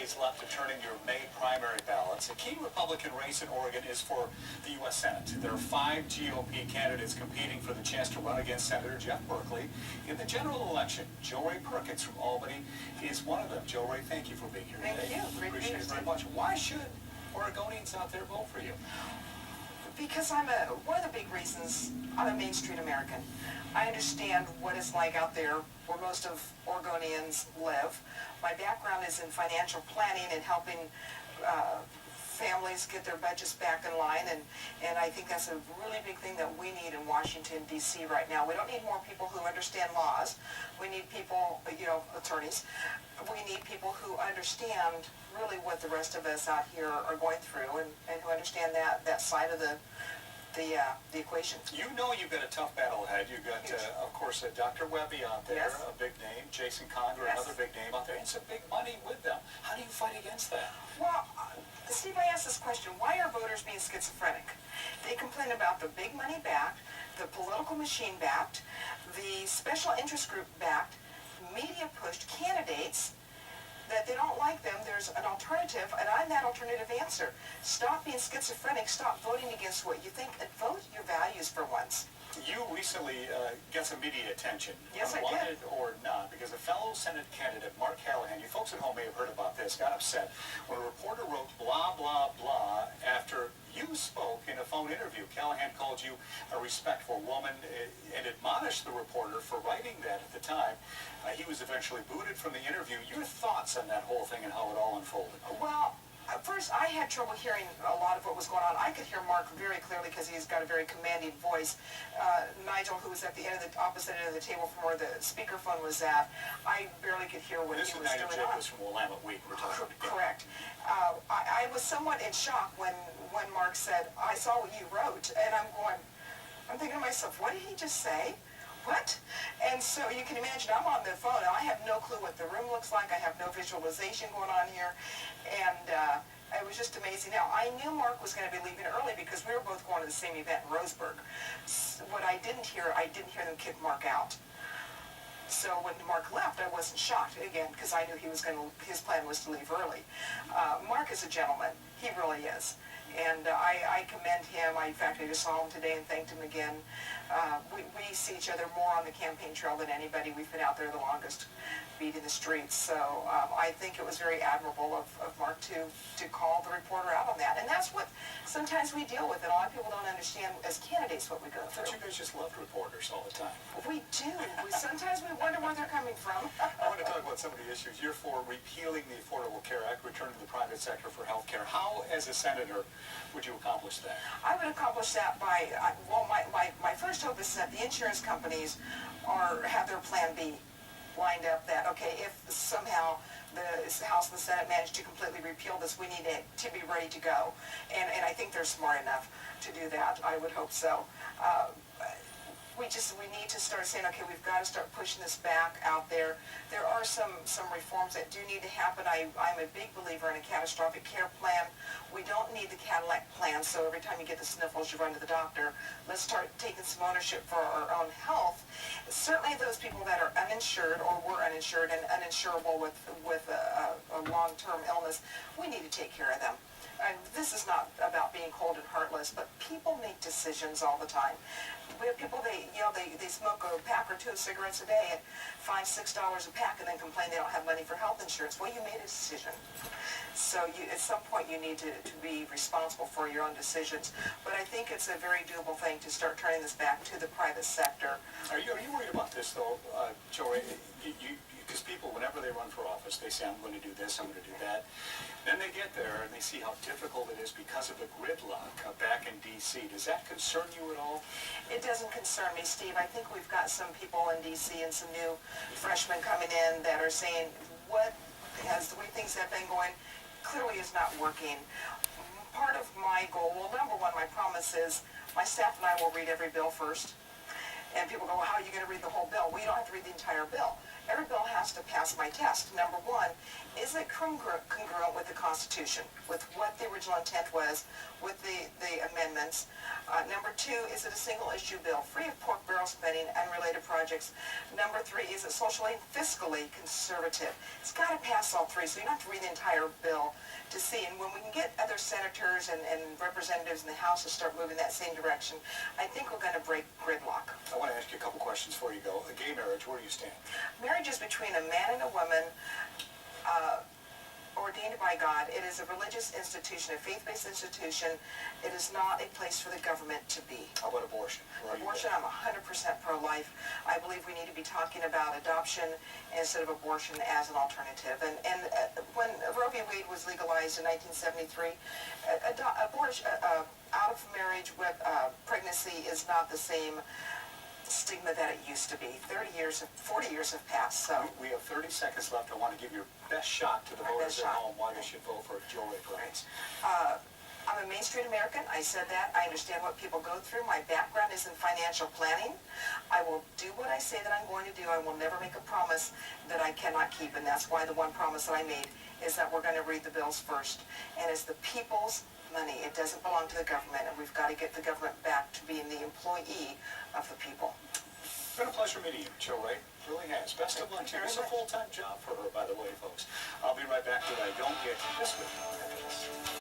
days left to turn in your May primary ballots. A key Republican race in Oregon is for the U.S. Senate. There are 5 GOP candidates competing for the chance to run against Senator Jeff Berkley in the general election. Rae Perkins from Albany is one of them. Rae, thank you for being here today. Thank you. We appreciate it very much. Why should Oregonians out there vote for you? Because one of the big reasons, I'm a Main Street American. I understand what it's like out there where most of Oregonians live. My background is in financial planning and helping families get their budgets back in line, and I think that's a really big thing that we need in Washington, D.C. right now. We don't need more people who understand laws. We need people, attorneys. We need people who understand really what the rest of us out here are going through and who understand that side of the equation. You know you've got a tough battle ahead. You've got, of course, Dr. Webby out there, Yes. a big name. Jason Conger, Yes. another big name out there. And some big money with them. How do you fight against that? Well, Steve, I asked this question. Why are voters being schizophrenic? They complain about the big money backed, the political machine backed, the special interest group backed, media pushed candidates that they don't like them. There's an alternative, and I'm that alternative answer. Stop being schizophrenic. Stop voting against what you think, and vote your values for once. You recently got some media attention. Yes, I did. Wanted or not, because a fellow Senate candidate, Mark Callahan, you folks at home may have heard about this, got upset when a reporter wrote blah, blah, blah after you spoke in a phone interview. Callahan called you a respectful woman and admonished the reporter for writing that at the time. He was eventually booted from the interview. Your thoughts on that whole thing and how it all unfolded? Well, at first, I had trouble hearing a lot of what was going on. I could hear Mark very clearly because he's got a very commanding voice. Nigel, who was at the opposite end of the table from where the speakerphone was at, I barely could hear what he was doing. This is Nigel Jacobs from Willamette Week we're talking about. Correct. I was somewhat in shock when Mark said, "I saw what you wrote," and I'm thinking to myself, what did he just say? What? And so you can imagine I'm on the phone. I have no clue what the room looks like. I have no visualization going on here. And it was just amazing. Now, I knew Mark was going to be leaving early because we were both going to the same event in Roseburg. What I didn't hear them kick Mark out. So when Mark left, I wasn't shocked, again, because I knew his plan was to leave early. Mark is a gentleman. He really is. And I commend him. In fact, I just saw him today and thanked him again. We see each other more on the campaign trail than anybody. We've been out there the longest, beating the streets. So I think it was very admirable of Mark to call the reporter out on that. And that's what sometimes we deal with. And a lot of people don't understand as candidates what we go through. But you guys just love reporters all the time. We do. Sometimes we wonder where they're coming from. I want to talk about some of the issues. You're for repealing the Affordable Care Act, return to the private sector for health care. How, as a senator, would you accomplish that? I would accomplish that by, my first hope is that the insurance companies have their plan B lined up that, okay, if somehow the House and the Senate manage to completely repeal this, we need it to be ready to go. And I think they're smart enough to do that. I would hope so. We need to start saying, okay, we've got to start pushing this back out there. There are some reforms that do need to happen. I'm a big believer in a catastrophic care plan. We don't need the Cadillac plan, so every time you get the sniffles, you run to the doctor. Let's start taking some ownership for our own health. Certainly those people that are uninsured or were uninsured and uninsurable with a long-term illness, we need to take care of them. And this is not about being cold and heartless, but people make decisions all the time. We have people, they smoke a pack or two of cigarettes a day at $5, $6 a pack and then complain they don't have money for health insurance. Well, you made a decision. So at some point you need to be responsible for your own decisions. But I think it's a very doable thing to start turning this back to the private sector. Are you worried about this, though, Rae? Because people, whenever they run for office, they say, I'm going to do this, I'm going to do that. Then they get there and they see how difficult it is because of the gridlock back in D.C. Does that concern you at all? It doesn't concern me, Steve. I think we've got some people in D.C. and some new freshmen coming in that are saying, the way things have been going clearly is not working. Part of my goal, well, number one, my promise is my staff and I will read every bill first. And people go, well, how are you going to read the whole bill? We don't have to read the entire bill. Every bill has to pass my test. Number one, is it congruent with the Constitution, with what the original intent was, with the amendments? Number two, is it a single issue bill, free of pork barrel spending, unrelated projects? Number three, is it socially and fiscally conservative? It's got to pass all three, so you don't have to read the entire bill to see. And when we can get other senators and representatives in the House to start moving that same direction, I think we're going to break gridlock. I want to ask you a couple questions before you go. Gay marriage, where do you stand? Marriage is between a man and a woman, ordained by God. It is a religious institution, a faith-based institution. It is not a place for the government to be. How about abortion? Abortion, I'm 100% pro-life. I believe we need to be talking about adoption instead of abortion as an alternative. And when Roe v. Wade was legalized in 1973, abortion, out of marriage with pregnancy is not the same stigma that it used to be. 40 years have passed, so. We have 30 seconds left. I want to give your best shot to the voters at home why they should vote for Rae Perkins. I'm a Main Street American. I said that. I understand what people go through. My background is in financial planning. I will do what I say that I'm going to do. I will never make a promise that I cannot keep, and that's why the one promise that I made is that we're going to read the bills first. And it's the people's money. It doesn't belong to the government, and we've got to get the government back to being the employee of the people. It's been a pleasure meeting you, Rae. Really has. Best of luck to you. It's a full-time job for her, by the way, folks. I'll be right back to what I don't get this week.